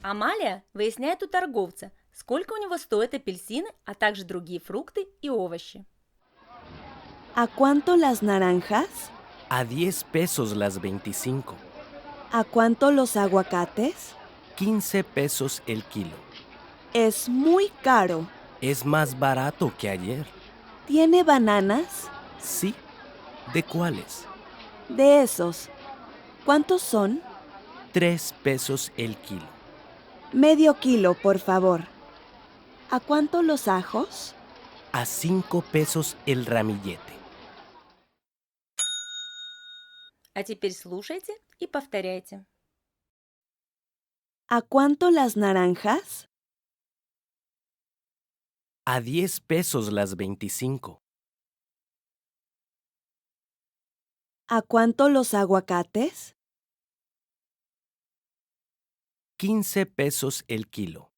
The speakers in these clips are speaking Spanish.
Амалия выясняет у торговца, сколько у него стоят апельсины, а также другие фрукты и овощи. ¿A cuánto las naranjas? A 10 pesos las 25. ¿A cuánto los aguacates? 15 pesos el kilo. Es muy caro. Es más barato que ayer. ¿Tiene bananas? Sí. ¿De cuáles? De esos. ¿Cuántos son? 3 pesos el kilo. Medio kilo, por favor. ¿A cuánto los ajos? A 5 pesos el ramillete. А теперь слушайте и повторяйте. ¿A cuánto las naranjas? A 10 pesos las 25. ¿A cuánto los aguacates? 15 pesos el kilo.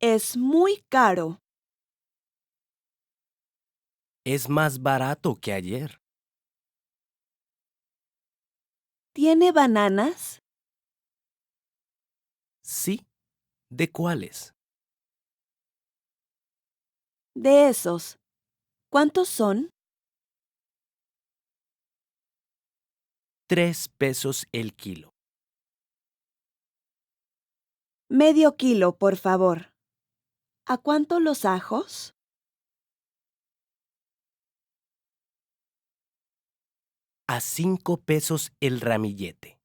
Es muy caro. Es más barato que ayer. ¿Tiene bananas? Sí. ¿De cuáles? De esos. ¿Cuántos son? 3 pesos el kilo. Medio kilo, por favor. ¿A cuánto los ajos? A 5 pesos el ramillete.